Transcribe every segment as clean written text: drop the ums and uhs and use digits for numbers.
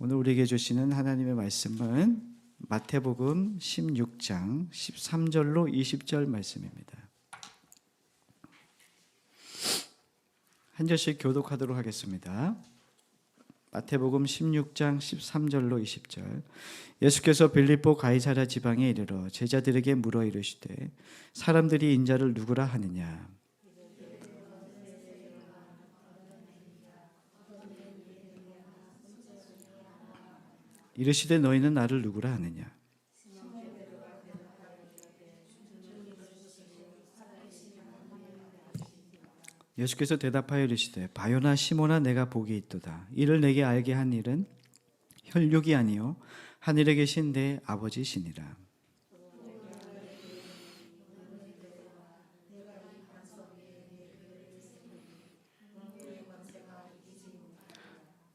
오늘 우리에게 주시는 하나님의 말씀은 마태복음 16장 13절로 20절 말씀입니다. 한 절씩 교독하도록 하겠습니다. 마태복음 16장 13절로 20절. 예수께서 빌립보 가이사랴 지방에 이르러 제자들에게 물어 이르시되 사람들이 인자를 누구라 하느냐. 이르시되 너희는 나를 누구라 하느냐. 예수께서 대답하여 이르시되 바요나 시몬아 내가 복이 있도다. 이를 내게 알게 한 일은 혈육이 아니요 하늘에 계신 내 아버지시니라.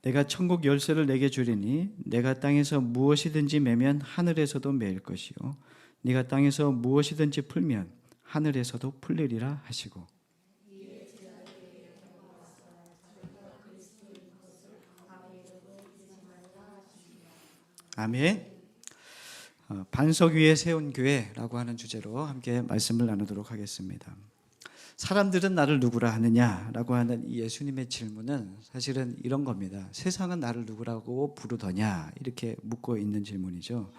내가 천국 열쇠를 내게 주리니 내가 땅에서 무엇이든지 매면 하늘에서도 매일 것이요 네가 땅에서 무엇이든지 풀면 하늘에서도 풀리리라 하시고. 아멘. 반석 위에 세운 교회라고 하는 주제로 함께 말씀을 나누도록 하겠습니다. 사람들은 나를 누구라 하느냐라고 하는 이 예수님의 질문은 사실은 이런 겁니다. 세상은 나를 누구라고 부르더냐 이렇게 묻고 있는 질문이죠.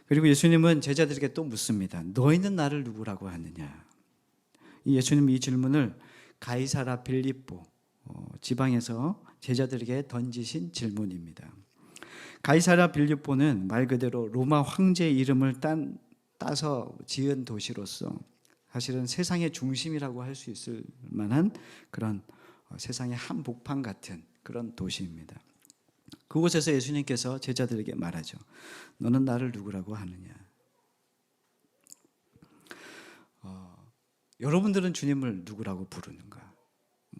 그리고 예수님은 제자들에게 또 묻습니다. 너희는 나를 누구라고 하느냐. 이 예수님이 이 질문을 가이사랴 빌립보 지방에서 제자들에게 던지신 질문입니다. 가이사랴 빌립보는 말 그대로 로마 황제의 이름을 따서 지은 도시로서 사실은 세상의 중심이라고 할 수 있을 만한 그런 세상의 한복판 같은 그런 도시입니다. 그곳에서 예수님께서 제자들에게 말하죠. 너는 나를 누구라고 하느냐. 여러분들은 주님을 누구라고 부르는가?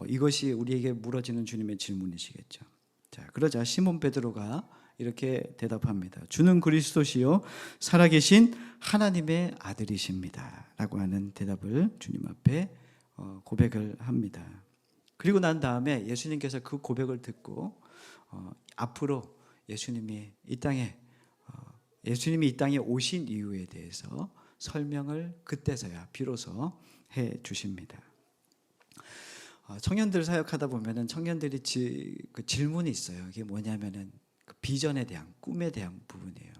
이것이 우리에게 물어지는 주님의 질문이시겠죠. 자, 그러자 시몬 베드로가 이렇게 대답합니다. 주는 그리스도시요 살아계신 하나님의 아들이십니다 라고 하는 대답을 주님 앞에 고백을 합니다. 그리고 난 다음에 예수님께서 그 고백을 듣고 앞으로 예수님이 이 땅에 오신 이유에 대해서 설명을 그때서야 비로소 해 주십니다. 청년들 사역하다 보면은 청년들이 그 질문이 있어요. 이게 뭐냐면은 그 비전에 대한, 꿈에 대한 부분이에요.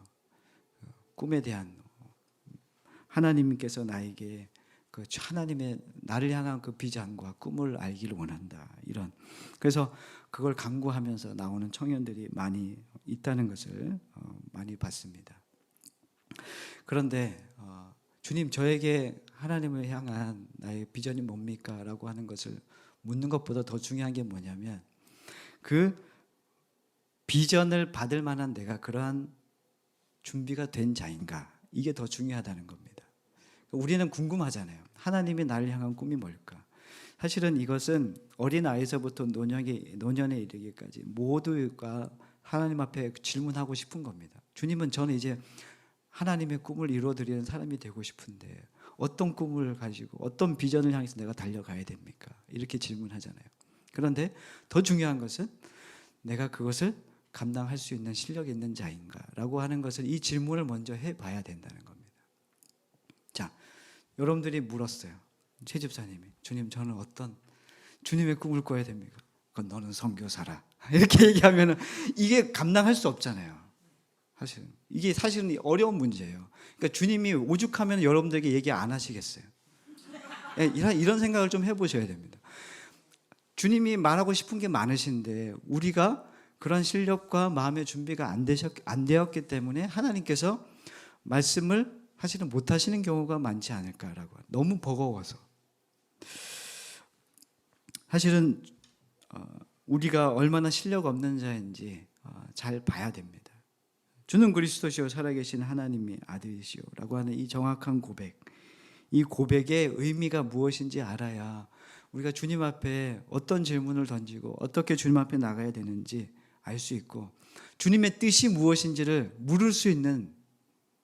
꿈에 대한 하나님께서 나에게 그 하나님의 나를 향한 그 비전과 꿈을 알기를 원한다. 이런. 그래서 그걸 강구하면서 나오는 청년들이 많이 있다는 것을 많이 봤습니다. 그런데 주님 저에게 하나님을 향한 나의 비전이 뭡니까? 라고 하는 것을 묻는 것보다 더 중요한 게 뭐냐면 그 비전을 받을 만한 내가 그러한 준비가 된 자인가? 이게 더 중요하다는 겁니다. 우리는 궁금하잖아요. 하나님이 나를 향한 꿈이 뭘까? 사실은 이것은 어린아이에서부터 노년에 이르기까지 모두가 하나님 앞에 질문하고 싶은 겁니다. 주님은 저는 이제 하나님의 꿈을 이루어드리는 사람이 되고 싶은데 어떤 꿈을 가지고 어떤 비전을 향해서 내가 달려가야 됩니까? 이렇게 질문하잖아요. 그런데 더 중요한 것은 내가 그것을 감당할 수 있는 실력이 있는 자인가? 라고 하는 것을 이 질문을 먼저 해봐야 된다는 겁니다. 자, 여러분들이 물었어요. 최 집사님이 주님 저는 어떤 주님의 꿈을 꿔야 됩니까? 그건 너는 선교사라. 이렇게 얘기하면 이게 감당할 수 없잖아요. 이게 사실은 어려운 문제예요. 그러니까 주님이 오죽하면 여러분들에게 얘기 안 하시겠어요. 이런 생각을 좀 해보셔야 됩니다. 주님이 말하고 싶은 게 많으신데 우리가 그런 실력과 마음의 준비가 안 되었기 때문에 하나님께서 말씀을 사실은 못 하시는 경우가 많지 않을까라고. 너무 버거워서. 사실은 우리가 얼마나 실력 없는 자인지 잘 봐야 됩니다. 주는 그리스도시요 살아계신 하나님의 아들이시요 라고 하는 이 정확한 고백, 이 고백의 의미가 무엇인지 알아야 우리가 주님 앞에 어떤 질문을 던지고 어떻게 주님 앞에 나가야 되는지 알 수 있고 주님의 뜻이 무엇인지를 물을 수 있는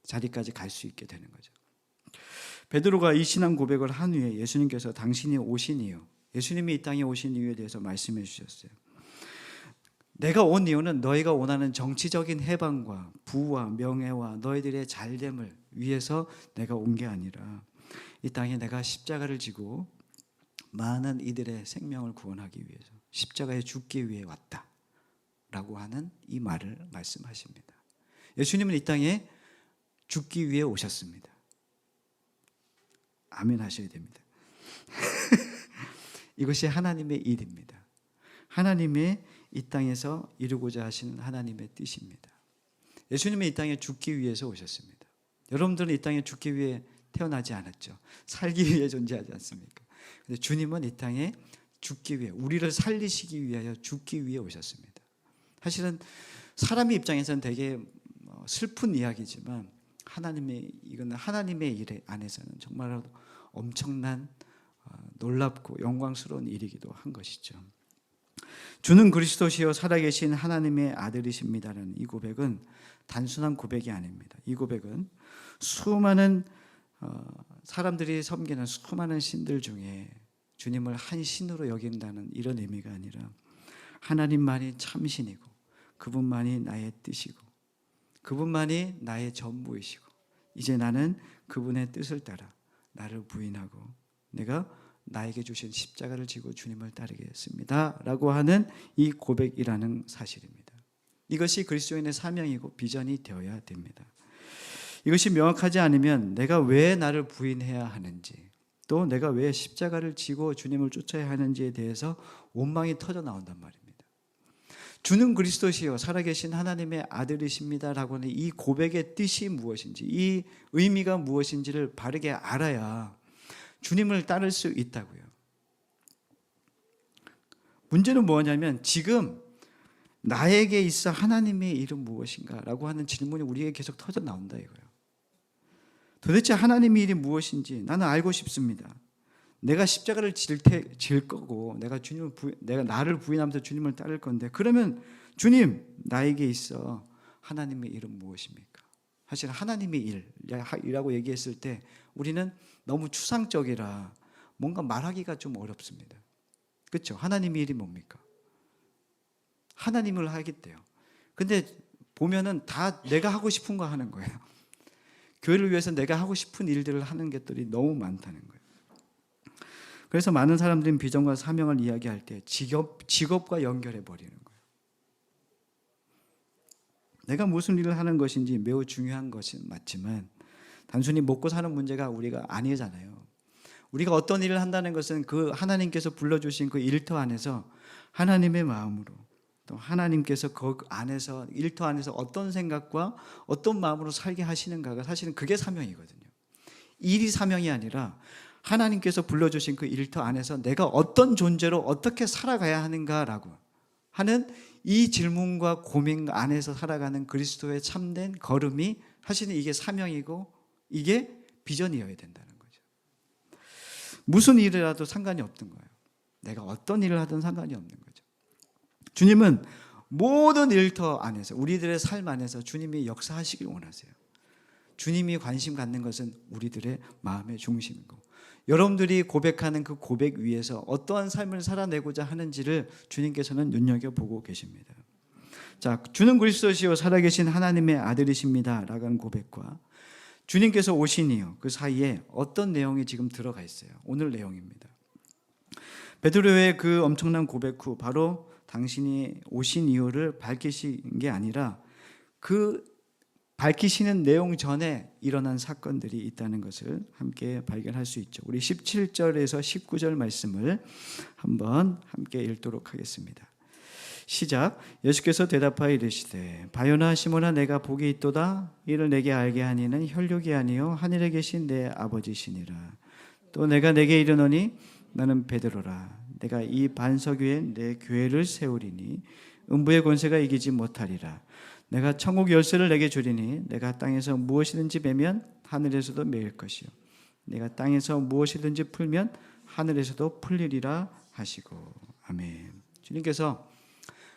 자리까지 갈 수 있게 되는 거죠. 베드로가 이 신앙 고백을 한 후에 예수님께서 당신이 오신 이유, 예수님이 이 땅에 오신 이유에 대해서 말씀해 주셨어요. 내가 온 이유는 너희가 원하는 정치적인 해방과 부와 명예와 너희들의 잘됨을 위해서 내가 온 게 아니라 이 땅에 내가 십자가를 지고 많은 이들의 생명을 구원하기 위해서 십자가에 죽기 위해 왔다라고 하는 이 말을 말씀하십니다. 예수님은 이 땅에 죽기 위해 오셨습니다. 아멘 하셔야 됩니다. 이것이 하나님의 일입니다. 하나님의 이 땅에서 이루고자 하시는 하나님의 뜻입니다. 예수님은 이 땅에 죽기 위해서 오셨습니다. 여러분들은 이 땅에 죽기 위해 태어나지 않았죠. 살기 위해 존재하지 않습니까? 근데 주님은 이 땅에 죽기 위해, 우리를 살리시기 위하여 죽기 위해 오셨습니다. 사실은 사람의 입장에서는 되게 슬픈 이야기지만 이건 하나님의 일 안에서는 정말 엄청난 놀랍고 영광스러운 일이기도 한 것이죠. 주는 그리스도시요 살아계신 하나님의 아들이십니다라는 이 고백은 단순한 고백이 아닙니다. 이 고백은 수많은 사람들이 섬기는 수많은 신들 중에 주님을 한 신으로 여긴다는 이런 의미가 아니라 하나님만이 참신이고 그분만이 나의 뜻이고 그분만이 나의 전부이시고 이제 나는 그분의 뜻을 따라 나를 부인하고 내가 나에게 주신 십자가를 지고 주님을 따르겠습니다 라고 하는 이 고백이라는 사실입니다. 이것이 그리스도인의 사명이고 비전이 되어야 됩니다. 이것이 명확하지 않으면 내가 왜 나를 부인해야 하는지 또 내가 왜 십자가를 지고 주님을 쫓아야 하는지에 대해서 원망이 터져 나온단 말입니다. 주는 그리스도시요 살아계신 하나님의 아들이십니다라고 하는 이 고백의 뜻이 무엇인지 이 의미가 무엇인지를 바르게 알아야 주님을 따를 수 있다고요. 문제는 뭐냐면 지금 나에게 있어 하나님의 일은 무엇인가 라고 하는 질문이 우리에게 계속 터져 나온다 이거예요. 도대체 하나님의 일이 무엇인지 나는 알고 싶습니다. 내가 십자가를 질 거고 내가 나를 부인하면서 주님을 따를 건데 그러면 주님 나에게 있어 하나님의 일은 무엇입니까? 사실 하나님의 일이라고 얘기했을 때 우리는 너무 추상적이라 뭔가 말하기가 좀 어렵습니다. 그렇죠? 하나님의 일이 뭡니까? 하나님을 하겠대요. 근데 보면은 다 내가 하고 싶은 거 하는 거예요. 교회를 위해서 내가 하고 싶은 일들을 하는 것들이 너무 많다는 거예요. 그래서 많은 사람들은 비전과 사명을 이야기할 때 직업과 연결해 버리는 거예요. 내가 무슨 일을 하는 것인지 매우 중요한 것은 맞지만 단순히 먹고 사는 문제가 우리가 아니잖아요. 우리가 어떤 일을 한다는 것은 그 하나님께서 불러주신 그 일터 안에서 하나님의 마음으로 또 하나님께서 그 안에서 일터 안에서 어떤 생각과 어떤 마음으로 살게 하시는가가 사실은 그게 사명이거든요. 일이 사명이 아니라 하나님께서 불러주신 그 일터 안에서 내가 어떤 존재로 어떻게 살아가야 하는가라고 하는 이 질문과 고민 안에서 살아가는 그리스도의 참된 걸음이 사실은 이게 사명이고 이게 비전이어야 된다는 거죠. 무슨 일이라도 상관이 없는 거예요. 내가 어떤 일을 하든 상관이 없는 거죠. 주님은 모든 일터 안에서 우리들의 삶 안에서 주님이 역사하시길 원하세요. 주님이 관심 갖는 것은 우리들의 마음의 중심이고 여러분들이 고백하는 그 고백 위에서 어떠한 삶을 살아내고자 하는지를 주님께서는 눈여겨보고 계십니다. 자, 주는 그리스도시요 살아계신 하나님의 아들이십니다 라고 하는 고백과 주님께서 오신 이유 그 사이에 어떤 내용이 지금 들어가 있어요. 오늘 내용입니다. 베드로의 그 엄청난 고백 후 바로 당신이 오신 이유를 밝히신 게 아니라 그 밝히시는 내용 전에 일어난 사건들이 있다는 것을 함께 발견할 수 있죠. 우리 17절에서 19절 말씀을 한번 함께 읽도록 하겠습니다. 시작. 예수께서 대답하여 이르시되 바요나 시몬아 내가 복이 있도다. 이를 내게 알게 하니는 혈육이 아니요 하늘에 계신 내 아버지시니라. 또 내가 내게 이르노니 너는 베드로라. 내가 이 반석 위에 내 교회를 세우리니 음부의 권세가 이기지 못하리라. 내가 천국 열쇠를 내게 주리니 내가 땅에서 무엇이든지 매면 하늘에서도 매일 것이요 내가 땅에서 무엇이든지 풀면 하늘에서도 풀리리라 하시고. 아멘. 주님께서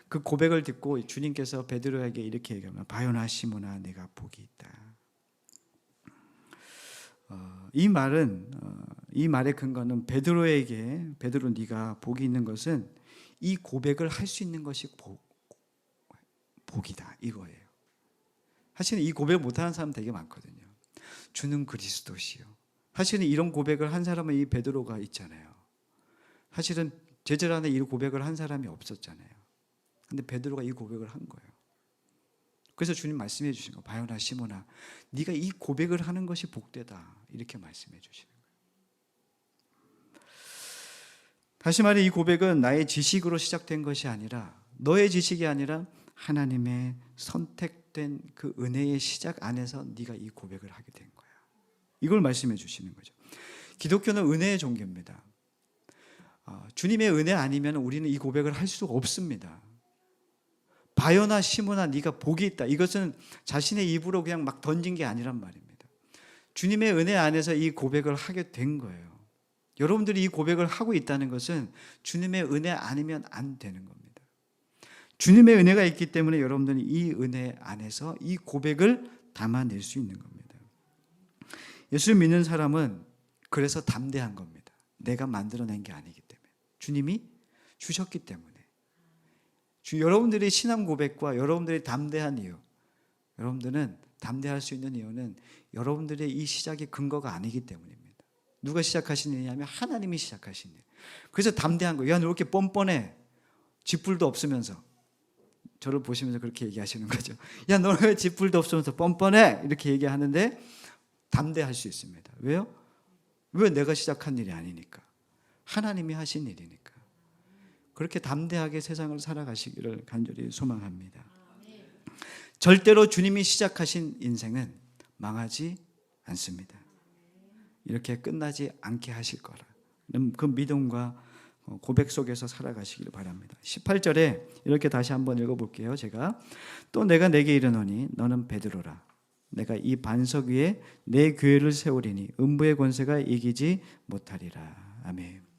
그 고백을 듣고 주님께서 베드로에게 이렇게 얘기합니다. 바요나 시몬아 내가 복이 있다. 이 말의 근거는 베드로 네가 복이 있는 것은 이 고백을 할 수 있는 것이 복이다 이거예요. 사실은 이 고백 못하는 사람 되게 많거든요. 주는 그리스도시요. 사실은 이런 고백을 한 사람은 이 베드로가 있잖아요. 사실은 제자 안에 이 고백을 한 사람이 없었잖아요. 근데 베드로가 이 고백을 한 거예요. 그래서 주님 말씀해 주신 거, 바요나 시몬아, 네가 이 고백을 하는 것이 복되다 이렇게 말씀해 주시는 거예요. 다시 말해 이 고백은 나의 지식으로 시작된 것이 아니라, 너의 지식이 아니라 하나님의 선택된 그 은혜의 시작 안에서 네가 이 고백을 하게 된 거야. 이걸 말씀해 주시는 거죠. 기독교는 은혜의 종교입니다. 주님의 은혜 아니면 우리는 이 고백을 할 수가 없습니다. 바요나 시몬아 네가 복이 있다. 이것은 자신의 입으로 그냥 막 던진 게 아니란 말입니다. 주님의 은혜 안에서 이 고백을 하게 된 거예요. 여러분들이 이 고백을 하고 있다는 것은 주님의 은혜 아니면 안 되는 겁니다. 주님의 은혜가 있기 때문에 여러분들은 이 은혜 안에서 이 고백을 담아낼 수 있는 겁니다. 예수 믿는 사람은 그래서 담대한 겁니다. 내가 만들어낸 게 아니기 때문에. 주님이 주셨기 때문에. 여러분들의 신앙 고백과 여러분들의 담대한 이유, 여러분들은 담대할 수 있는 이유는 여러분들의 이 시작의 근거가 아니기 때문입니다. 누가 시작하신 일이냐면 하나님이 시작하신 일. 그래서 담대한 거예요. 야, 너 이렇게 뻔뻔해. 쥐뿔도 없으면서. 저를 보시면서 그렇게 얘기하시는 거죠. 야, 너는 왜 쥐뿔도 없으면서 뻔뻔해? 이렇게 얘기하는데 담대할 수 있습니다. 왜요? 왜 내가 시작한 일이 아니니까. 하나님이 하신 일이니까. 그렇게 담대하게 세상을 살아가시기를 간절히 소망합니다. 절대로 주님이 시작하신 인생은 망하지 않습니다. 이렇게 끝나지 않게 하실 거라. 그 믿음과 고백 속에서 살아가시기를 바랍니다. 18절에 이렇게 다시 한번 읽어볼게요. 제가 또 내가 내게 이르노니 너는 베드로라. 내가 이 반석 위에 내 교회를 세우리니 음부의 권세가 이기지 못하리라. 아멘.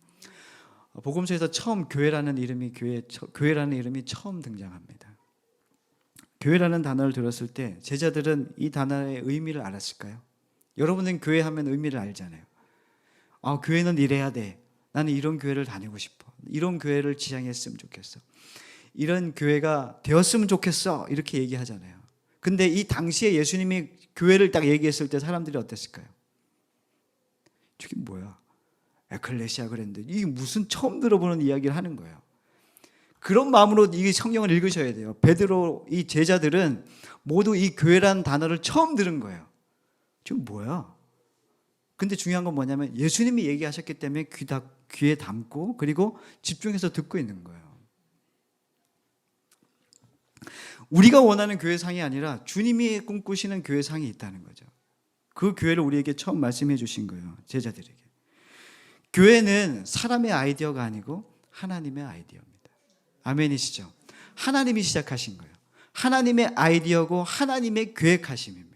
복음서에서 처음 교회라는 이름이 처음 등장합니다. 교회라는 단어를 들었을 때 제자들은 이 단어의 의미를 알았을까요? 여러분은 교회하면 의미를 알잖아요. 교회는 이래야 돼. 나는 이런 교회를 다니고 싶어. 이런 교회를 지향했으면 좋겠어. 이런 교회가 되었으면 좋겠어. 이렇게 얘기하잖아요. 근데 이 당시에 예수님이 교회를 딱 얘기했을 때 사람들이 어땠을까요? 저게 뭐야? 에클레시아 그랬는데 이게 무슨 처음 들어보는 이야기를 하는 거예요. 그런 마음으로 이 성경을 읽으셔야 돼요. 베드로 이 제자들은 모두 이 교회라는 단어를 처음 들은 거예요. 지금 뭐야? 근데 중요한 건 뭐냐면 예수님이 얘기하셨기 때문에 귀에 담고 그리고 집중해서 듣고 있는 거예요. 우리가 원하는 교회상이 아니라 주님이 꿈꾸시는 교회상이 있다는 거죠. 그 교회를 우리에게 처음 말씀해 주신 거예요. 제자들에게. 교회는 사람의 아이디어가 아니고 하나님의 아이디어입니다. 아멘이시죠? 하나님이 시작하신 거예요. 하나님의 아이디어고 하나님의 계획하심입니다.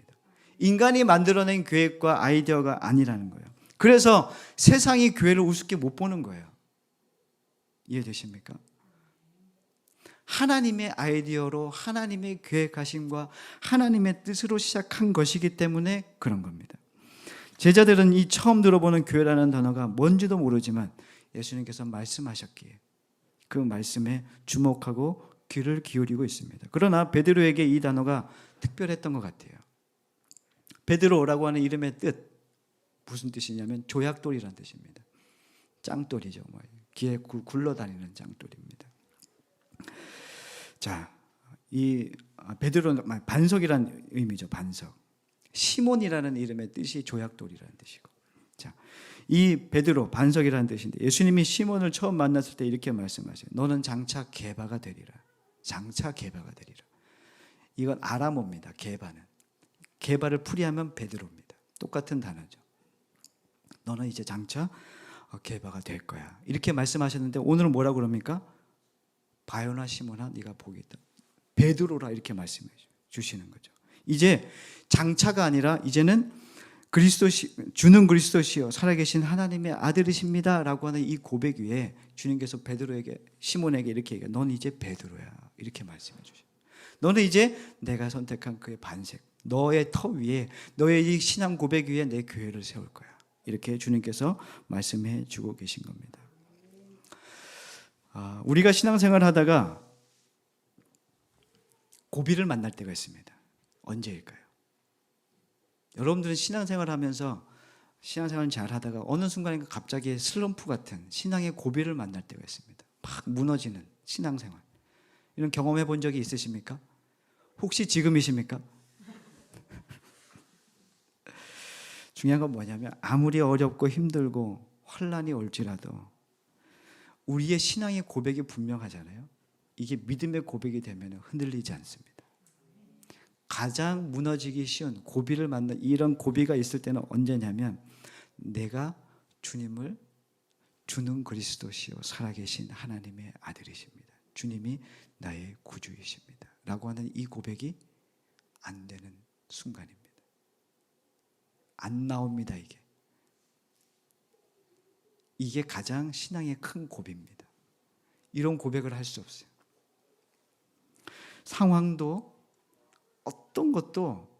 인간이 만들어낸 계획과 아이디어가 아니라는 거예요. 그래서 세상이 교회를 우습게 못 보는 거예요. 이해되십니까? 하나님의 아이디어로 하나님의 계획하심과 하나님의 뜻으로 시작한 것이기 때문에 그런 겁니다. 제자들은 이 처음 들어보는 교회라는 단어가 뭔지도 모르지만 예수님께서 말씀하셨기에 그 말씀에 주목하고 귀를 기울이고 있습니다. 그러나 베드로에게 이 단어가 특별했던 것 같아요. 베드로라고 하는 이름의 뜻, 무슨 뜻이냐면 조약돌이라는 뜻입니다. 짱돌이죠. 귀에 굴러다니는 짱돌입니다. 자, 이 베드로는 반석이라는 의미죠. 반석. 시몬이라는 이름의 뜻이 조약돌이라는 뜻이고. 자, 이 베드로 반석이라는 뜻인데 예수님이 시몬을 처음 만났을 때 이렇게 말씀하세요. 너는 장차 게바가 되리라. 장차 게바가 되리라. 이건 아람어입니다. 게바는. 게바를 풀이하면 베드로입니다. 똑같은 단어죠. 너는 이제 장차 게바가 될 거야. 이렇게 말씀하셨는데 오늘은 뭐라고 그럽니까? 바요나 시몬아 네가 복이 있다. 베드로라 이렇게 말씀해 주시는 거죠. 이제 장차가 아니라 이제는 주는 그리스도시요 살아계신 하나님의 아들이십니다 라고 하는 이 고백 위에 주님께서 베드로에게 시몬에게 이렇게 얘기해요. 넌 이제 베드로야 이렇게 말씀해 주셔요. 너는 이제 내가 선택한 그의 반석, 너의 터 위에 너의 이 신앙 고백 위에 내 교회를 세울 거야. 이렇게 주님께서 말씀해 주고 계신 겁니다. 우리가 신앙생활 하다가 고비를 만날 때가 있습니다. 언제일까요? 여러분들은 신앙생활 하면서 신앙생활 잘 하다가 어느 순간인가 갑자기 슬럼프 같은 신앙의 고비를 만날 때가 있습니다. 막 무너지는 신앙생활. 이런 경험해 본 적이 있으십니까? 혹시 지금이십니까? 중요한 건 뭐냐면 아무리 어렵고 힘들고 환난이 올지라도 우리의 신앙의 고백이 분명하잖아요. 이게 믿음의 고백이 되면 흔들리지 않습니다. 가장 무너지기 쉬운 고비를 만나 이런 고비가 있을 때는 언제냐면 내가 주님을 주는 그리스도시요 살아계신 하나님의 아들이십니다. 주님이 나의 구주이십니다. 라고 하는 이 고백이 안 되는 순간입니다. 안 나옵니다. 이게 가장 신앙의 큰 고비입니다. 이런 고백을 할 수 없어요. 상황도 어떤 것도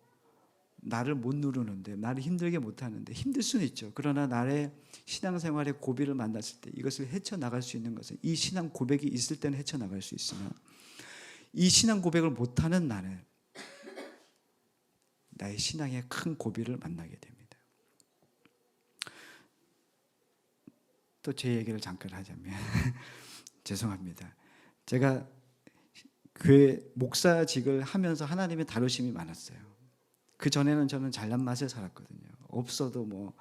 나를 못 누르는데, 나를 힘들게 못하는데, 힘들 수는 있죠. 그러나 나의 신앙생활의 고비를 만났을 때 이것을 헤쳐나갈 수 있는 것은, 이 신앙 고백이 있을 때는 헤쳐나갈 수 있으나 이 신앙 고백을 못하는 나는 나의 신앙의 큰 고비를 만나게 됩니다. 또 제 얘기를 잠깐 하자면 죄송합니다. 제가 교회 목사직을 하면서 하나님의 다루심이 많았어요. 그 전에는 저는 잘난 맛에 살았거든요. 없어도 뭐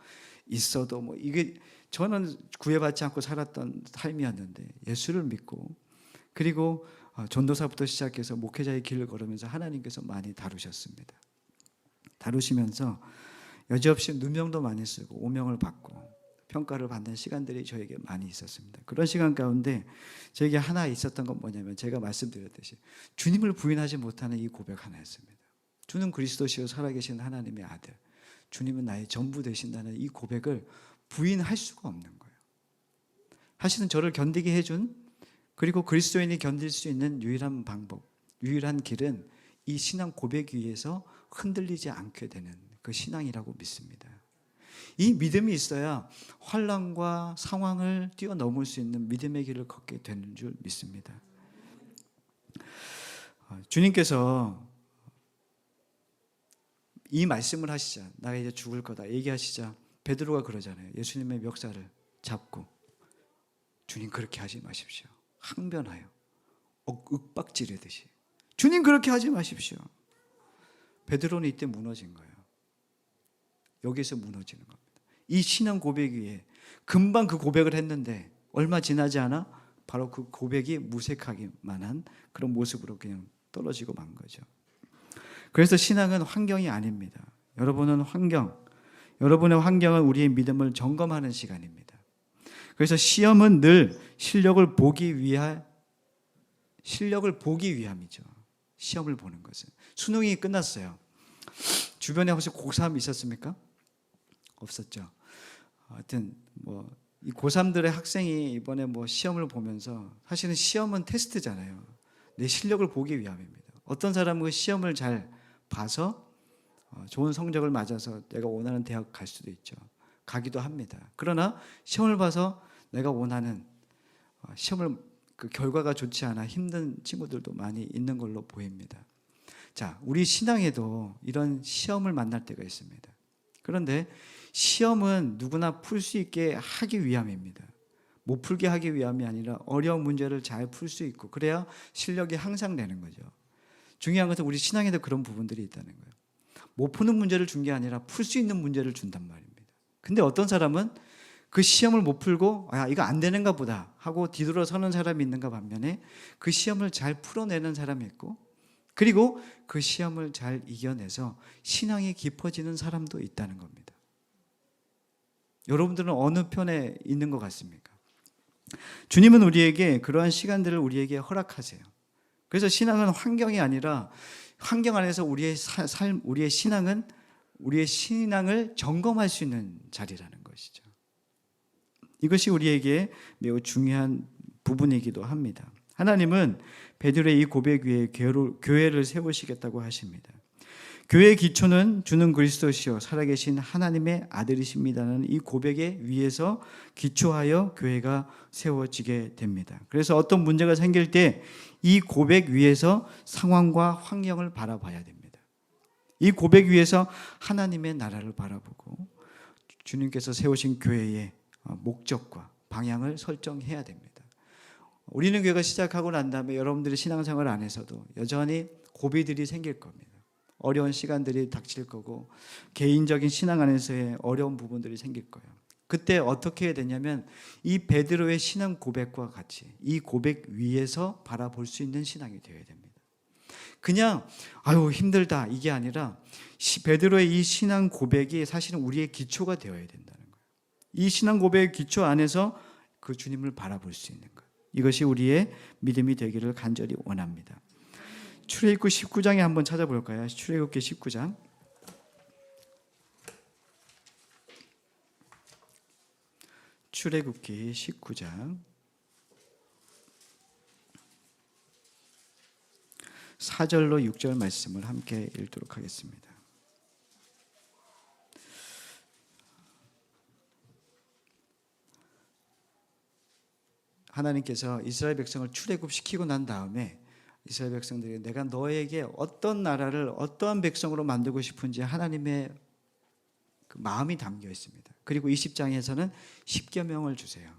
있어도 뭐 이게 저는 구애받지 않고 살았던 삶이었는데 예수를 믿고 그리고 전도사부터 시작해서 목회자의 길을 걸으면서 하나님께서 많이 다루셨습니다. 다루시면서 여지없이 누명도 많이 쓰고 오명을 받고 평가를 받는 시간들이 저에게 많이 있었습니다. 그런 시간 가운데 저에게 하나 있었던 건 뭐냐면 제가 말씀드렸듯이 주님을 부인하지 못하는 이 고백 하나였습니다. 주는 그리스도시요 살아계신 하나님의 아들, 주님은 나의 전부 되신다는 이 고백을 부인할 수가 없는 거예요. 사실은 저를 견디게 해준, 그리고 그리스도인이 견딜 수 있는 유일한 방법, 유일한 길은 이 신앙 고백 위에서 흔들리지 않게 되는 그 신앙이라고 믿습니다. 이 믿음이 있어야 환난과 상황을 뛰어넘을 수 있는 믿음의 길을 걷게 되는 줄 믿습니다. 주님께서 이 말씀을 하시자, 나 이제 죽을 거다 얘기하시자 베드로가 그러잖아요. 예수님의 멱살을 잡고 주님 그렇게 하지 마십시오. 항변하여 윽박지르듯이 주님 그렇게 하지 마십시오. 베드로는 이때 무너진 거예요. 여기서 무너지는 겁니다. 이 신앙 고백 위에 금방 그 고백을 했는데 얼마 지나지 않아 바로 그 고백이 무색하기만 한 그런 모습으로 그냥 떨어지고 만 거죠. 그래서 신앙은 환경이 아닙니다. 여러분의 환경은 우리의 믿음을 점검하는 시간입니다. 그래서 시험은 늘 실력을 보기 위함이죠. 시험을 보는 것은. 수능이 끝났어요. 주변에 혹시 고3 있었습니까? 없었죠. 하여튼 이 고3들의 학생이 이번에 시험을 보면서 사실은 시험은 테스트잖아요. 내 실력을 보기 위함입니다. 어떤 사람은 시험을 잘 봐서 좋은 성적을 맞아서 내가 원하는 대학 갈 수도 있죠. 가기도 합니다. 그러나 시험을 봐서 내가 원하는 시험을 그 결과가 좋지 않아 힘든 친구들도 많이 있는 걸로 보입니다. 자, 우리 신앙에도 이런 시험을 만날 때가 있습니다. 그런데 시험은 누구나 풀 수 있게 하기 위함입니다. 못 풀게 하기 위함이 아니라 어려운 문제를 잘 풀 수 있고 그래야 실력이 향상되는 거죠. 중요한 것은 우리 신앙에도 그런 부분들이 있다는 거예요. 못 푸는 문제를 준 게 아니라 풀 수 있는 문제를 준단 말입니다. 근데 어떤 사람은 그 시험을 못 풀고 이거 안 되는가 보다 하고 뒤돌아서는 사람이 있는가 반면에 그 시험을 잘 풀어내는 사람이 있고 그리고 그 시험을 잘 이겨내서 신앙이 깊어지는 사람도 있다는 겁니다. 여러분들은 어느 편에 있는 것 같습니까? 주님은 우리에게 그러한 시간들을 우리에게 허락하세요. 그래서 신앙은 환경이 아니라 환경 안에서 우리의 신앙을 점검할 수 있는 자리라는 것이죠. 이것이 우리에게 매우 중요한 부분이기도 합니다. 하나님은 베드로의 이 고백 위에 교회를 세우시겠다고 하십니다. 교회의 기초는 주는 그리스도시요 살아계신 하나님의 아들이십니다는 이 고백에 위에서 기초하여 교회가 세워지게 됩니다. 그래서 어떤 문제가 생길 때 이 고백 위에서 상황과 환경을 바라봐야 됩니다. 이 고백 위에서 하나님의 나라를 바라보고 주님께서 세우신 교회의 목적과 방향을 설정해야 됩니다. 우리는 교회가 시작하고 난 다음에 여러분들의 신앙생활 안에서도 여전히 고비들이 생길 겁니다. 어려운 시간들이 닥칠 거고 개인적인 신앙 안에서의 어려운 부분들이 생길 거예요. 그때 어떻게 해야 되냐면 이 베드로의 신앙 고백과 같이 이 고백 위에서 바라볼 수 있는 신앙이 되어야 됩니다. 그냥 아유 힘들다 이게 아니라 베드로의 이 신앙 고백이 사실은 우리의 기초가 되어야 된다는 거예요. 이 신앙 고백의 기초 안에서 그 주님을 바라볼 수 있는 것, 이것이 우리의 믿음이 되기를 간절히 원합니다. 출애굽기 19장에 한번 찾아볼까요? 출애굽기 19장. 출애굽기 19장 4절로 6절 말씀을 함께 읽도록 하겠습니다. 하나님께서 이스라엘 백성을 출애굽시키고 난 다음에 이스라엘 백성들이 내가 너에게 어떤 나라를 어떠한 백성으로 만들고 싶은지 하나님의 그 마음이 담겨 있습니다. 그리고 20장에서는 10계명을 주세요.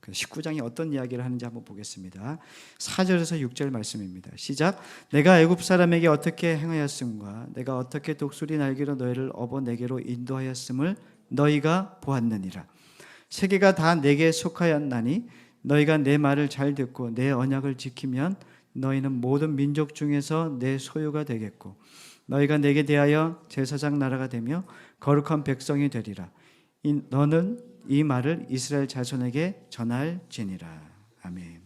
19장이 어떤 이야기를 하는지 한번 보겠습니다. 4절에서 6절 말씀입니다. 시작. 내가 애굽 사람에게 어떻게 행하였음과 내가 어떻게 독수리 날개로 너희를 업어 내게로 인도하였음을 너희가 보았느니라. 세계가 다 내게 속하였나니 너희가 내 말을 잘 듣고 내 언약을 지키면 너희는 모든 민족 중에서 내 소유가 되겠고 너희가 내게 대하여 제사장 나라가 되며 거룩한 백성이 되리라. 너는 이 말을 이스라엘 자손에게 전할지니라. 아멘.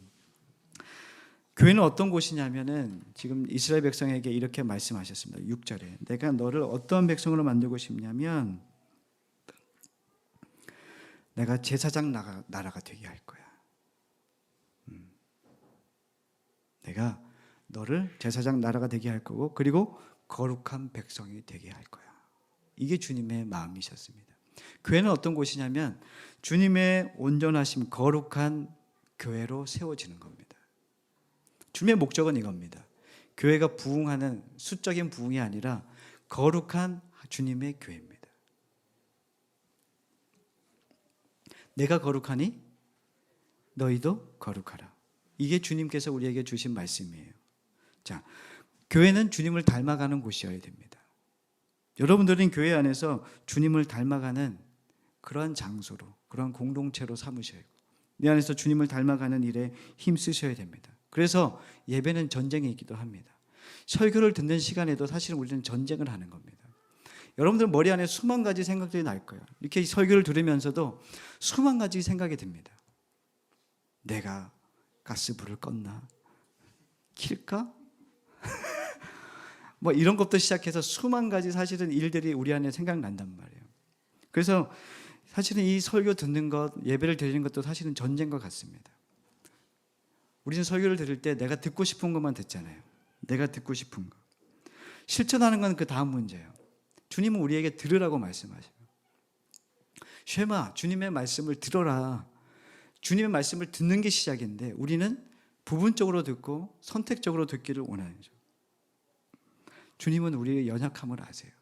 교회는 어떤 곳이냐면은 지금 이스라엘 백성에게 이렇게 말씀하셨습니다. 6절에 내가 너를 어떤 백성으로 만들고 싶냐면 내가 제사장 나라가 되게 할 거야. 내가 너를 제사장 나라가 되게 할 거고 그리고 거룩한 백성이 되게 할 거야. 이게 주님의 마음이셨습니다. 교회는 어떤 곳이냐면 주님의 온전하심 거룩한 교회로 세워지는 겁니다. 주님의 목적은 이겁니다. 교회가 부흥하는 수적인 부흥이 아니라 거룩한 주님의 교회입니다. 내가 거룩하니 너희도 거룩하라. 이게 주님께서 우리에게 주신 말씀이에요. 자, 교회는 주님을 닮아가는 곳이어야 됩니다. 여러분들은 교회 안에서 주님을 닮아가는 그러한 장소로, 그러한 공동체로 삼으셔야 하고 내 안에서 주님을 닮아가는 일에 힘쓰셔야 됩니다. 그래서 예배는 전쟁이기도 합니다. 설교를 듣는 시간에도 사실은 우리는 전쟁을 하는 겁니다. 여러분들 머리 안에 수만 가지 생각들이 날 거예요. 이렇게 설교를 들으면서도 수만 가지 생각이 듭니다. 내가 가스불을 껐나? 킬까? 뭐 이런 것부터 시작해서 수만 가지 사실은 일들이 우리 안에 생각난단 말이에요. 그래서 사실은 이 설교 듣는 것, 예배를 드리는 것도 사실은 전쟁과 같습니다. 우리는 설교를 들을 때 내가 듣고 싶은 것만 듣잖아요. 내가 듣고 싶은 것. 실천하는 건 그 다음 문제예요. 주님은 우리에게 들으라고 말씀하셔요. 쉐마, 주님의 말씀을 들어라. 주님의 말씀을 듣는 게 시작인데 우리는 부분적으로 듣고 선택적으로 듣기를 원하죠. 주님은 우리의 연약함을 아세요.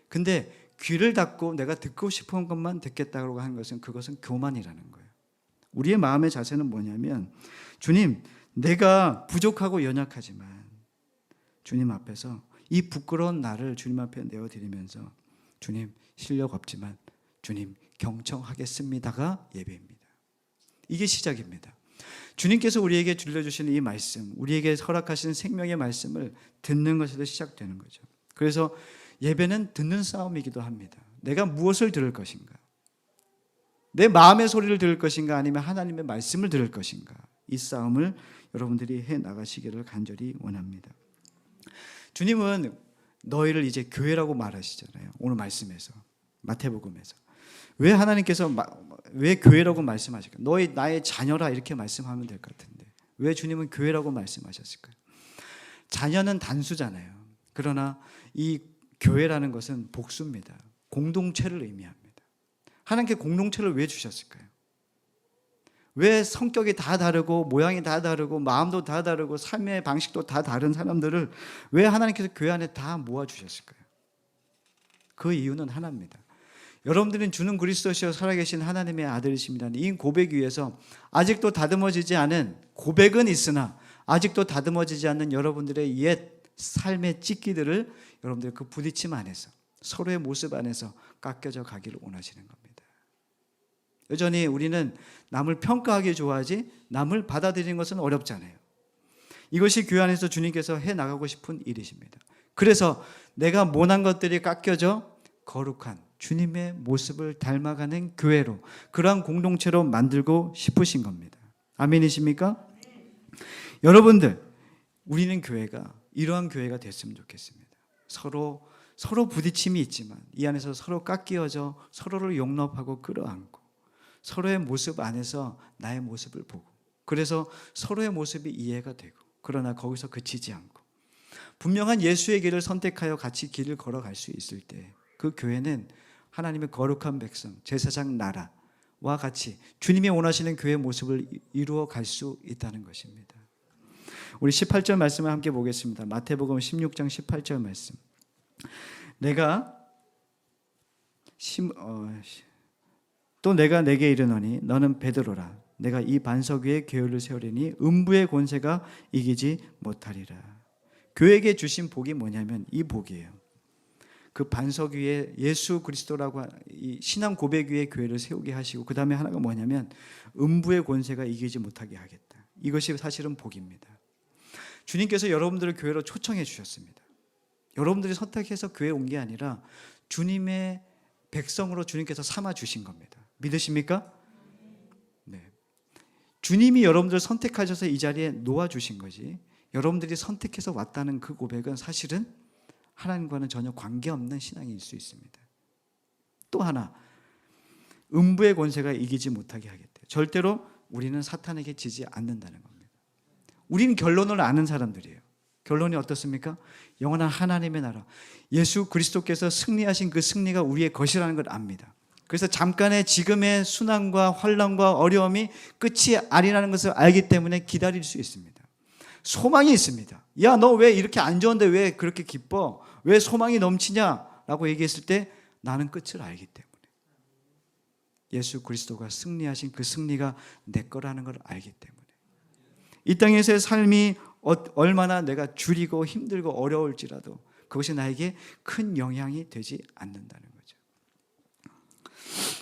근데 귀를 닫고 내가 듣고 싶은 것만 듣겠다고 하는 것은 그것은 교만이라는 거예요. 우리의 마음의 자세는 뭐냐면 주님, 내가 부족하고 연약하지만 주님 앞에서 이 부끄러운 나를 주님 앞에 내어드리면서 주님 실력 없지만 주님 경청하겠습니다가 예배입니다. 이게 시작입니다. 주님께서 우리에게 들려주시는 이 말씀, 우리에게 허락하시는 생명의 말씀을 듣는 것에서 시작되는 거죠. 그래서 예배는 듣는 싸움이기도 합니다. 내가 무엇을 들을 것인가? 내 마음의 소리를 들을 것인가? 아니면 하나님의 말씀을 들을 것인가? 이 싸움을 여러분들이 해 나가시기를 간절히 원합니다. 주님은 너희를 이제 교회라고 말하시잖아요. 오늘 말씀에서, 마태복음에서. 왜 하나님께서 왜 교회라고 말씀하실까요? 너희 나의 자녀라 이렇게 말씀하면 될 것 같은데 왜 주님은 교회라고 말씀하셨을까요? 자녀는 단수잖아요. 그러나 이 교회라는 것은 복수입니다. 공동체를 의미합니다. 하나님께 공동체를 왜 주셨을까요? 왜 성격이 다 다르고 모양이 다 다르고 마음도 다 다르고 삶의 방식도 다 다른 사람들을 왜 하나님께서 교회 안에 다 모아주셨을까요? 그 이유는 하나입니다. 여러분들은 주는 그리스도시여 살아계신 하나님의 아들이십니다. 이 고백 위에서 아직도 다듬어지지 않은 고백은 있으나 아직도 다듬어지지 않는 여러분들의 옛 삶의 찢기들을 여러분들 그 부딪힘 안에서 서로의 모습 안에서 깎여져 가기를 원하시는 겁니다. 여전히 우리는 남을 평가하기 좋아하지 남을 받아들이는 것은 어렵잖아요. 이것이 교회 안에서 주님께서 해나가고 싶은 일이십니다. 그래서 내가 모난 것들이 깎여져 거룩한 주님의 모습을 닮아가는 교회로, 그러한 공동체로 만들고 싶으신 겁니다. 아멘이십니까? 여러분들, 우리는 교회가 이러한 교회가 됐으면 좋겠습니다. 서로 부딪힘이 있지만 이 안에서 서로 깎여져 서로를 용납하고 끌어안고 서로의 모습 안에서 나의 모습을 보고, 그래서 서로의 모습이 이해가 되고, 그러나 거기서 그치지 않고 분명한 예수의 길을 선택하여 같이 길을 걸어갈 수 있을 때 그 교회는 하나님의 거룩한 백성, 제사장 나라와 같이 주님이 원하시는 교회의 모습을 이루어 갈 수 있다는 것입니다. 우리 18절 말씀을 함께 보겠습니다. 마태복음 16장 18절 말씀. 또 내가 내게 이르노니 너는 베드로라. 내가 이 반석 위에 교회를 세우리니 음부의 권세가 이기지 못하리라. 교회에게 주신 복이 뭐냐면 이 복이에요. 그 반석 위에 예수 그리스도라고 이 신앙 고백 위에 교회를 세우게 하시고, 그 다음에 하나가 뭐냐면 음부의 권세가 이기지 못하게 하겠다. 이것이 사실은 복입니다. 주님께서 여러분들을 교회로 초청해 주셨습니다. 여러분들이 선택해서 교회에 온 게 아니라 주님의 백성으로 주님께서 삼아 주신 겁니다. 믿으십니까? 네. 주님이 여러분들을 선택하셔서 이 자리에 놓아 주신 거지, 여러분들이 선택해서 왔다는 그 고백은 사실은 하나님과는 전혀 관계없는 신앙일 수 있습니다. 또 하나, 음부의 권세가 이기지 못하게 하겠대요. 절대로 우리는 사탄에게 지지 않는다는 겁니다. 우리는 결론을 아는 사람들이에요. 결론이 어떻습니까? 영원한 하나님의 나라, 예수 그리스도께서 승리하신 그 승리가 우리의 것이라는 걸 압니다. 그래서 잠깐의 지금의 순환과 환난과 어려움이 끝이 아니라는 것을 알기 때문에 기다릴 수 있습니다. 소망이 있습니다. 야, 너 왜 이렇게 안 좋은데 왜 그렇게 기뻐? 왜 소망이 넘치냐? 라고 얘기했을 때 나는 끝을 알기 때문에, 예수 그리스도가 승리하신 그 승리가 내 거라는 걸 알기 때문에, 이 땅에서의 삶이 얼마나 내가 줄이고 힘들고 어려울지라도 그것이 나에게 큰 영향이 되지 않는다는 거죠.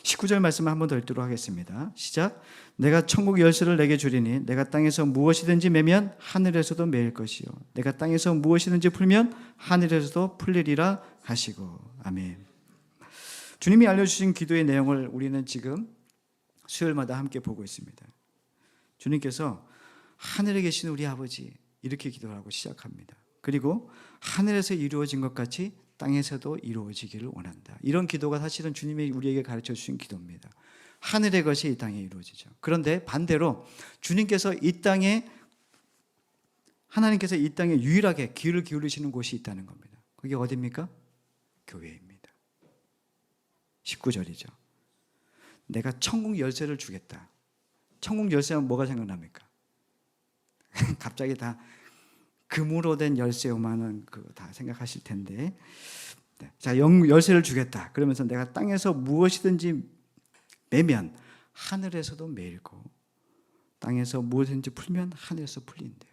19절 말씀을 한 번 더 읽도록 하겠습니다. 시작. 내가 천국 열쇠를 내게 주리니 내가 땅에서 무엇이든지 매면 하늘에서도 매일 것이요 내가 땅에서 무엇이든지 풀면 하늘에서도 풀리리라 하시고. 아멘. 주님이 알려주신 기도의 내용을 우리는 지금 수요일마다 함께 보고 있습니다. 주님께서 하늘에 계신 우리 아버지, 이렇게 기도하고 시작합니다. 그리고 하늘에서 이루어진 것 같이 땅에서도 이루어지기를 원한다. 이런 기도가 사실은 주님이 우리에게 가르쳐 주신 기도입니다. 하늘의 것이 이 땅에 이루어지죠. 그런데 반대로 주님께서 하나님께서 이 땅에 유일하게 귀를 기울이시는 곳이 있다는 겁니다. 그게 어디입니까? 교회입니다. 19절이죠. 내가 천국 열쇠를 주겠다. 천국 열쇠하면 뭐가 생각납니까? 갑자기 다 금으로 된 열쇠 오만은 그거 다 생각하실 텐데, 자, 열쇠를 주겠다. 그러면서 내가 땅에서 무엇이든지 매면 하늘에서도 매일고 땅에서 무엇이든지 풀면 하늘에서 풀린대요.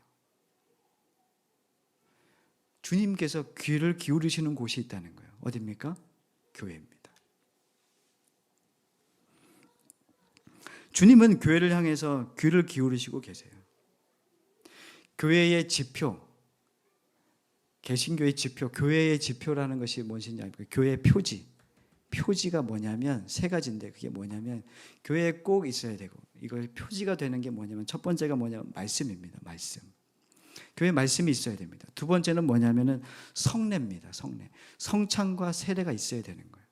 주님께서 귀를 기울이시는 곳이 있다는 거예요. 어디입니까? 교회입니다. 주님은 교회를 향해서 귀를 기울이시고 계세요. 교회의 지표, 개신교의 지표, 교회의 지표라는 것이 무엇인지 알고, 교회의 표지가 뭐냐면 세 가지인데, 그게 뭐냐면 교회에 꼭 있어야 되고, 이걸 표지가 되는 게 뭐냐면 첫 번째가 뭐냐면 말씀입니다. 말씀. 교회 말씀이 있어야 됩니다. 두 번째는 뭐냐면은 성례입니다. 성례. 성찬과 세례가 있어야 되는 거예요.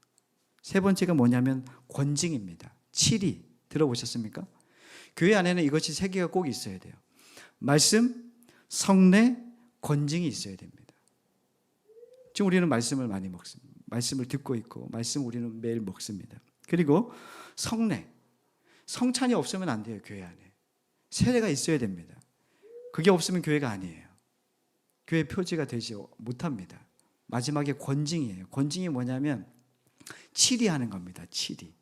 세 번째가 뭐냐면 권징입니다. 칠이. 들어보셨습니까? 교회 안에는 이것이 세 개가 꼭 있어야 돼요. 말씀, 성례, 권징이 있어야 됩니다. 지금 우리는 말씀을 많이 먹습니다. 말씀을 듣고 있고 말씀 우리는 매일 먹습니다. 그리고 성례, 성찬이 없으면 안 돼요. 교회 안에 세례가 있어야 됩니다. 그게 없으면 교회가 아니에요. 교회 표지가 되지 못합니다. 마지막에 권징이에요. 권징이 뭐냐면 치리하는 겁니다. 치리.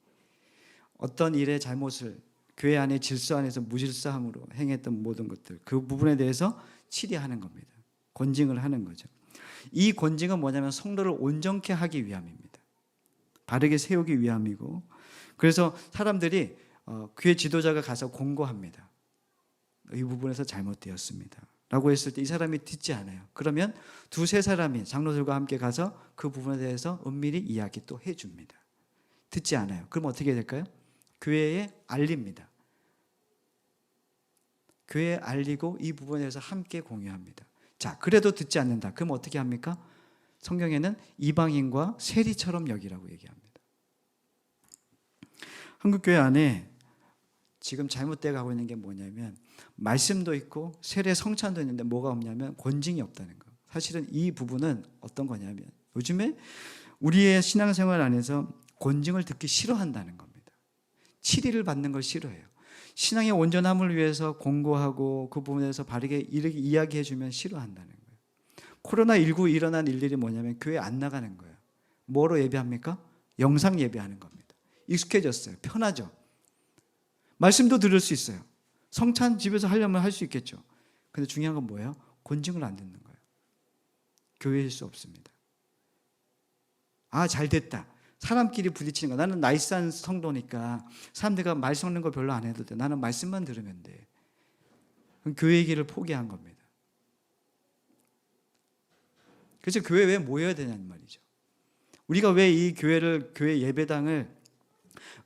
어떤 일의 잘못을 교회 안의 질서 안에서 무질서함으로 행했던 모든 것들, 그 부분에 대해서 치리하는 겁니다. 권징을 하는 거죠. 이 권징은 뭐냐면 성도를 온전케 하기 위함입니다. 바르게 세우기 위함이고, 그래서 사람들이 교회 지도자가 가서 공고합니다. 이 부분에서 잘못되었습니다 라고 했을 때 이 사람이 듣지 않아요. 그러면 두세 사람이 장로들과 함께 가서 그 부분에 대해서 은밀히 이야기 또 해줍니다. 듣지 않아요. 그럼 어떻게 될까요? 교회에 알립니다. 교회에 알리고 이 부분에 대해서 함께 공유합니다. 자, 그래도 듣지 않는다. 그럼 어떻게 합니까? 성경에는 이방인과 세리처럼 여기라고 얘기합니다. 한국교회 안에 지금 잘못되어 가고 있는 게 뭐냐면 말씀도 있고 세례 성찬도 있는데 뭐가 없냐면 권징이 없다는 거. 사실은 이 부분은 어떤 거냐면 요즘에 우리의 신앙생활 안에서 권징을 듣기 싫어한다는 겁니다. 치리를 받는 걸 싫어해요. 신앙의 온전함을 위해서 공고하고 그 부분에서 바르게 이야기해 주면 싫어한다는 거예요. 코로나19 일어난 일들이 뭐냐면 교회 안 나가는 거예요. 뭐로 예배합니까? 영상 예배하는 겁니다. 익숙해졌어요. 편하죠. 말씀도 들을 수 있어요. 성찬 집에서 하려면 할 수 있겠죠. 근데 중요한 건 뭐예요? 권징을 안 듣는 거예요. 교회일 수 없습니다. 아, 잘 됐다. 사람끼리 부딪히는 거. 나는 나이스한 성도니까 사람들과 말 섞는 거 별로 안 해도 돼. 나는 말씀만 들으면 돼. 그럼 교회 길을 포기한 겁니다. 그래서 교회 왜 모여야 되냐는 말이죠. 우리가 왜 이 교회 예배당을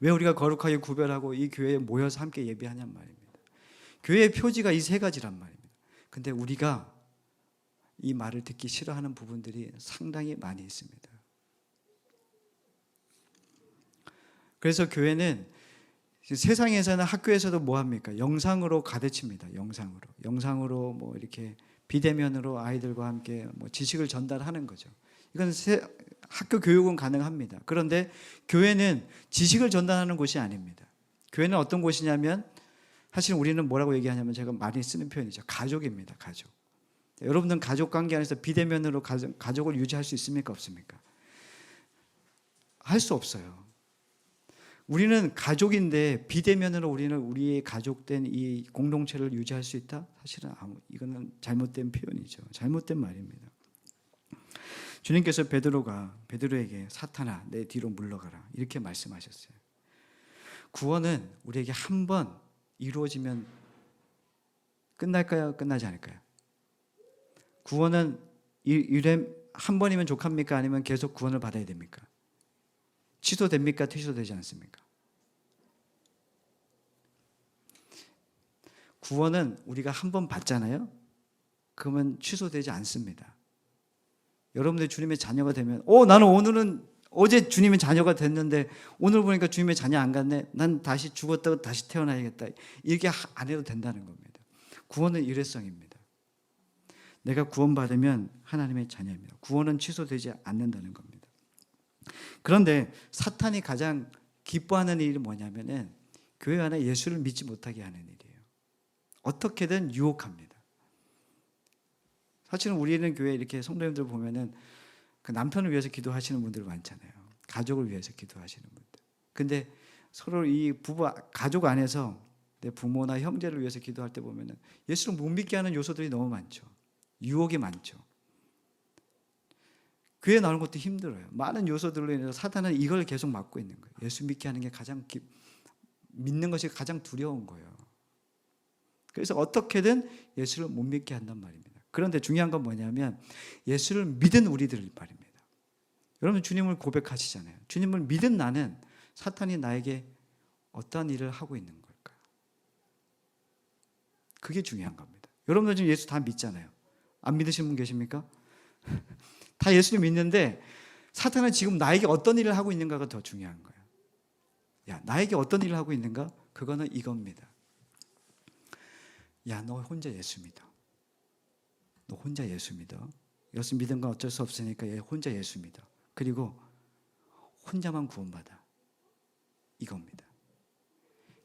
왜 우리가 거룩하게 구별하고 이 교회에 모여서 함께 예배하냔 말입니다. 교회의 표지가 이 세 가지란 말입니다. 근데 우리가 이 말을 듣기 싫어하는 부분들이 상당히 많이 있습니다. 그래서 교회는 세상에서는 학교에서도 뭐 합니까? 영상으로 가르칩니다. 영상으로 뭐 이렇게 비대면으로 아이들과 함께 뭐 지식을 전달하는 거죠. 이건 학교 교육은 가능합니다. 그런데 교회는 지식을 전달하는 곳이 아닙니다. 교회는 어떤 곳이냐면 사실 우리는 뭐라고 얘기하냐면 제가 많이 쓰는 표현이죠. 가족입니다. 가족. 여러분들은 가족 관계 안에서 비대면으로 가족을 유지할 수 있습니까? 없습니까? 할 수 없어요. 우리는 가족인데 비대면으로 우리는 우리의 가족된 이 공동체를 유지할 수 있다? 사실은 이거는 잘못된 표현이죠. 잘못된 말입니다. 주님께서 베드로에게 사탄아 내 뒤로 물러가라 이렇게 말씀하셨어요. 구원은 우리에게 한 번 이루어지면 끝날까요? 끝나지 않을까요? 구원은 한 번이면 족합니까? 아니면 계속 구원을 받아야 됩니까? 취소됩니까? 취소되지 않습니까? 구원은 우리가 한 번 받잖아요. 그러면 취소되지 않습니다. 여러분들 주님의 자녀가 되면 나는 오늘은 어제 주님의 자녀가 됐는데 오늘 보니까 주님의 자녀 안 갔네. 난 다시 죽었다가 다시 태어나야겠다. 이렇게 안 해도 된다는 겁니다. 구원은 일회성입니다. 내가 구원받으면 하나님의 자녀입니다. 구원은 취소되지 않는다는 겁니다. 그런데 사탄이 가장 기뻐하는 일이 뭐냐면은 교회 안에 예수를 믿지 못하게 하는 일이에요. 어떻게든 유혹합니다. 사실은 우리는 교회 이렇게 성도님들 보면은 그 남편을 위해서 기도하시는 분들 많잖아요. 가족을 위해서 기도하시는 분들. 근데 서로 이 가족 안에서 내 부모나 형제를 위해서 기도할 때 보면은 예수를 못 믿게 하는 요소들이 너무 많죠. 유혹이 많죠. 교회 나오는 것도 힘들어요. 많은 요소들로 인해서 사탄은 이걸 계속 막고 있는 거예요. 예수 믿게 하는 게 믿는 것이 가장 두려운 거예요. 그래서 어떻게든 예수를 못 믿게 한단 말입니다. 그런데 중요한 건 뭐냐면 예수를 믿은 우리들 말입니다. 여러분 주님을 고백하시잖아요. 주님을 믿은 나는 사탄이 나에게 어떠한 일을 하고 있는 걸까요? 그게 중요한 겁니다. 여러분들 지금 예수 다 믿잖아요. 안 믿으시는 분 계십니까? 다 예수를 믿는데 사탄은 지금 나에게 어떤 일을 하고 있는가가 더 중요한 거예요. 야, 나에게 어떤 일을 하고 있는가? 그거는 이겁니다. 야, 너 혼자 예수 믿어. 너 혼자 예수 믿어. 예수 믿은 건 어쩔 수 없으니까 혼자 예수 믿어. 그리고 혼자만 구원받아. 이겁니다.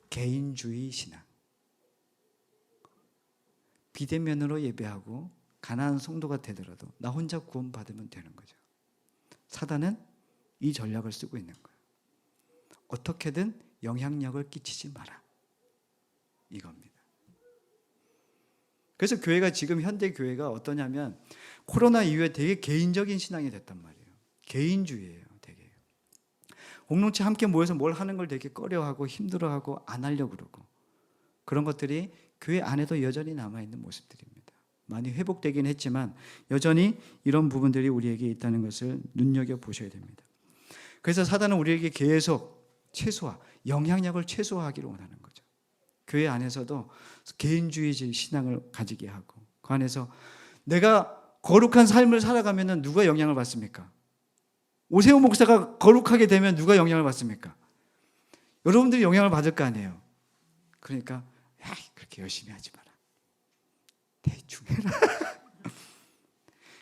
개인주의 신앙. 비대면으로 예배하고 가난한 성도가 되더라도 나 혼자 구원받으면 되는 거죠. 사단은 이 전략을 쓰고 있는 거예요. 어떻게든 영향력을 끼치지 마라. 이겁니다. 그래서 교회가 지금 현대 교회가 어떠냐면 코로나 이후에 되게 개인적인 신앙이 됐단 말이에요. 개인주의예요. 되게 공동체 함께 모여서 뭘 하는 걸 되게 꺼려하고 힘들어하고 안 하려고 그러고 그런 것들이 교회 안에도 여전히 남아있는 모습들입니다. 많이 회복되긴 했지만 여전히 이런 부분들이 우리에게 있다는 것을 눈여겨보셔야 됩니다. 그래서 사단은 우리에게 계속 영향력을 최소화하기를 원하는 거죠. 교회 안에서도 개인주의 신앙을 가지게 하고 그 안에서 내가 거룩한 삶을 살아가면 누가 영향을 받습니까? 오세훈 목사가 거룩하게 되면 누가 영향을 받습니까? 여러분들이 영향을 받을 거 아니에요. 그러니까 그렇게 열심히 하지 마라. 대충 해라.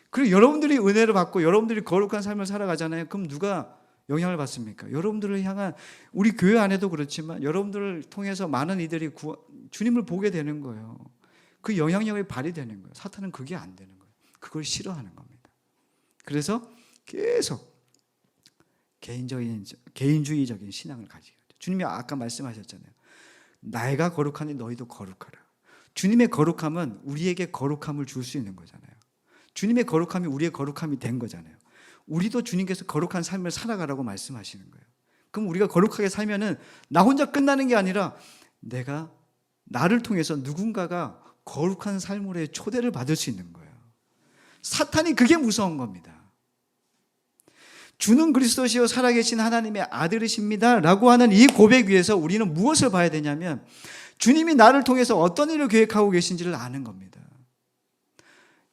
그리고 여러분들이 은혜를 받고 여러분들이 거룩한 삶을 살아가잖아요. 그럼 누가 영향을 받습니까? 여러분들을 향한 우리 교회 안에도 그렇지만 여러분들을 통해서 많은 이들이 주님을 보게 되는 거예요. 그 영향력이 발휘되는 거예요. 사탄은 그게 안 되는 거예요. 그걸 싫어하는 겁니다. 그래서 계속 개인주의적인 신앙을 가지게 돼요. 주님이 아까 말씀하셨잖아요. 내가 거룩하니 너희도 거룩하라. 주님의 거룩함은 우리에게 거룩함을 줄 수 있는 거잖아요. 주님의 거룩함이 우리의 거룩함이 된 거잖아요. 우리도 주님께서 거룩한 삶을 살아가라고 말씀하시는 거예요. 그럼 우리가 거룩하게 살면은 나 혼자 끝나는 게 아니라 나를 통해서 누군가가 거룩한 삶으로의 초대를 받을 수 있는 거예요. 사탄이 그게 무서운 겁니다. 주는 그리스도시요 살아계신 하나님의 아들이십니다 라고 하는 이 고백 위에서 우리는 무엇을 봐야 되냐면 주님이 나를 통해서 어떤 일을 계획하고 계신지를 아는 겁니다.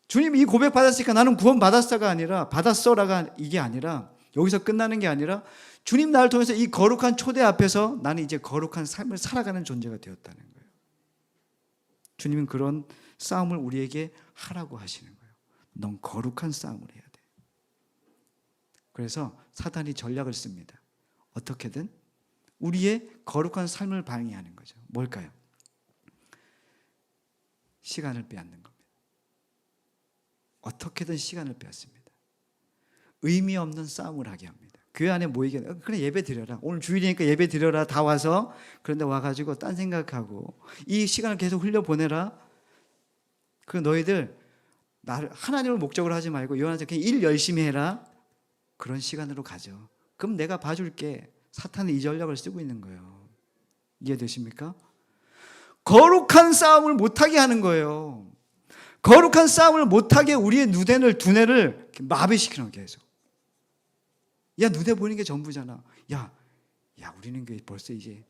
주님이 이 고백 받았으니까 나는 구원 받았어가 아니라 받았어라가 이게 아니라 여기서 끝나는 게 아니라 주님 나를 통해서 이 거룩한 초대 앞에서 나는 이제 거룩한 삶을 살아가는 존재가 되었다는 거예요. 주님은 그런 싸움을 우리에게 하라고 하시는 거예요. 넌 거룩한 싸움을 해야 돼. 그래서 사단이 전략을 씁니다. 어떻게든 우리의 거룩한 삶을 방해하는 거죠. 뭘까요? 시간을 빼앗는 겁니다. 어떻게든 시간을 빼앗습니다. 의미 없는 싸움을 하게 합니다. 교회 안에 모이게 그래 예배 드려라. 오늘 주일이니까 예배 드려라. 다 와서 그런데 와가지고 딴 생각하고 이 시간을 계속 흘려보내라. 그 너희들 나를 하나님을 목적으로 하지 말고 요한한테 그냥 일 열심히 해라. 그런 시간으로 가죠. 그럼 내가 봐줄게. 사탄은 이 전략을 쓰고 있는 거예요. 이해되십니까? 거룩한 싸움을 못하게 하는 거예요. 거룩한 싸움을 못하게 우리의 두뇌를 마비시키는 거예요. 계속. 야 눈에 보이는 게 전부잖아. 야 우리는 교회 벌써 이제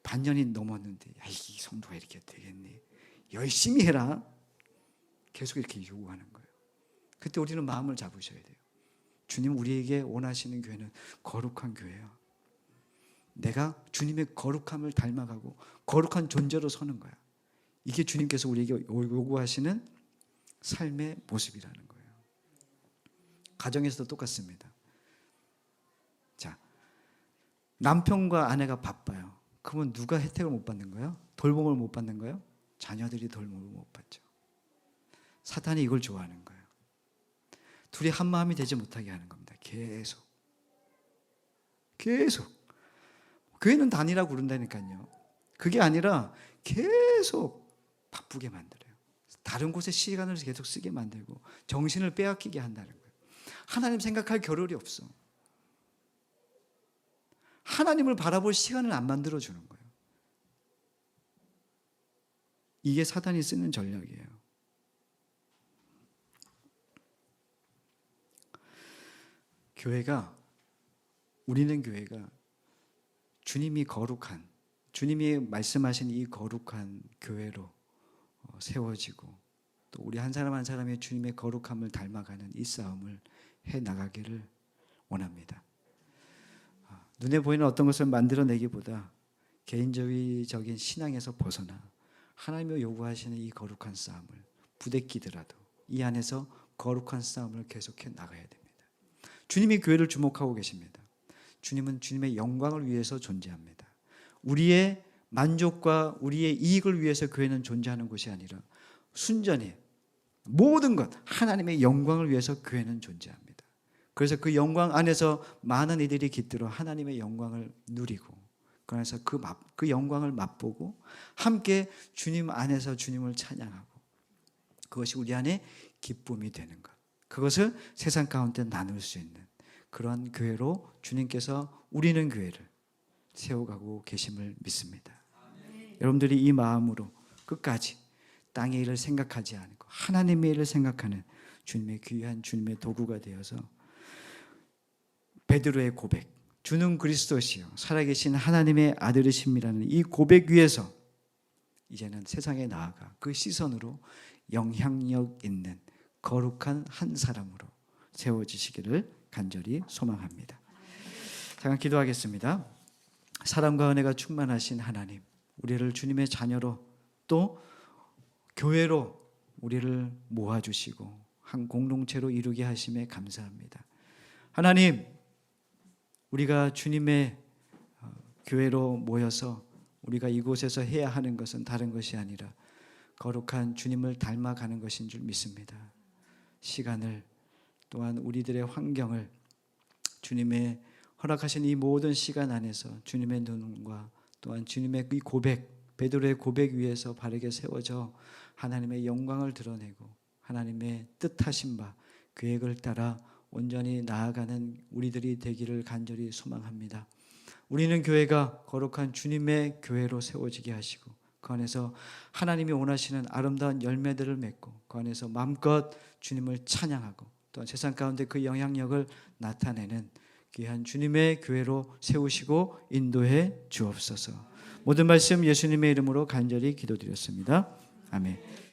반년이 넘었는데 이 성도가 이렇게 되겠니? 열심히 해라. 계속 이렇게 요구하는 거예요. 그때 우리는 마음을 잡으셔야 돼요. 주님 우리에게 원하시는 교회는 거룩한 교회야. 내가 주님의 거룩함을 닮아가고 거룩한 존재로 서는 거야. 이게 주님께서 우리에게 요구하시는 삶의 모습이라는 거예요. 가정에서도 똑같습니다. 자, 남편과 아내가 바빠요. 그러면 누가 혜택을 못 받는 거예요? 돌봄을 못 받는 거예요? 자녀들이 돌봄을 못 받죠. 사탄이 이걸 좋아하는 거예요. 둘이 한 마음이 되지 못하게 하는 겁니다. 계속. 교회는 단이라고 그런다니까요. 그게 아니라 계속 바쁘게 만들어요. 다른 곳에 시간을 계속 쓰게 만들고 정신을 빼앗기게 한다는 거예요. 하나님 생각할 겨를이 없어. 하나님을 바라볼 시간을 안 만들어주는 거예요. 이게 사탄이 쓰는 전략이에요. 우리는 교회가 주님이 말씀하신 이 거룩한 교회로 세워지고 또 우리 한 사람 한 사람의 주님의 거룩함을 닮아가는 이 싸움을 해 나가기를 원합니다. 눈에 보이는 어떤 것을 만들어내기보다 개인주의적인 신앙에서 벗어나 하나님이 요구하시는 이 거룩한 싸움을 부대끼더라도 이 안에서 거룩한 싸움을 계속해 나가야 됩니다. 주님이 교회를 주목하고 계십니다. 주님은 주님의 영광을 위해서 존재합니다. 우리의 만족과 우리의 이익을 위해서 교회는 존재하는 것이 아니라 순전히 모든 것 하나님의 영광을 위해서 교회는 존재합니다. 그래서 그 영광 안에서 많은 이들이 깃들어 하나님의 영광을 누리고, 그래서 그 영광을 맛보고 함께 주님 안에서 주님을 찬양하고, 그것이 우리 안에 기쁨이 되는 것, 그것을 세상 가운데 나눌 수 있는 그런 교회로 주님께서 우리는 교회를 세워가고 계심을 믿습니다. 여러분들이 이 마음으로 끝까지 땅의 일을 생각하지 않고 하나님의 일을 생각하는 주님의 귀한 주님의 도구가 되어서 베드로의 고백, 주는 그리스도시요 살아계신 하나님의 아들이심이라는 이 고백 위에서 이제는 세상에 나아가 그 시선으로 영향력 있는 거룩한 한 사람으로 세워지시기를 간절히 소망합니다. 잠깐 기도하겠습니다. 사랑과 은혜가 충만하신 하나님, 우리를 주님의 자녀로 또 교회로 우리를 모아주시고 한 공동체로 이루게 하심에 감사합니다. 하나님, 우리가 주님의 교회로 모여서 우리가 이곳에서 해야 하는 것은 다른 것이 아니라 거룩한 주님을 닮아가는 것인 줄 믿습니다. 시간을 또한 우리들의 환경을 주님의 허락하신 이 모든 시간 안에서 주님의 눈과 또한 주님의 이 고백, 베드로의 고백 위에서 바르게 세워져 하나님의 영광을 드러내고 하나님의 뜻하신 바 계획을 따라 온전히 나아가는 우리들이 되기를 간절히 소망합니다. 우리는 교회가 거룩한 주님의 교회로 세워지게 하시고 그 안에서 하나님이 원하시는 아름다운 열매들을 맺고 그 안에서 마음껏 주님을 찬양하고 또한 세상 가운데 그 영향력을 나타내는 귀한 주님의 교회로 세우시고 인도해 주옵소서. 모든 말씀 예수님의 이름으로 간절히 기도드렸습니다. 아멘.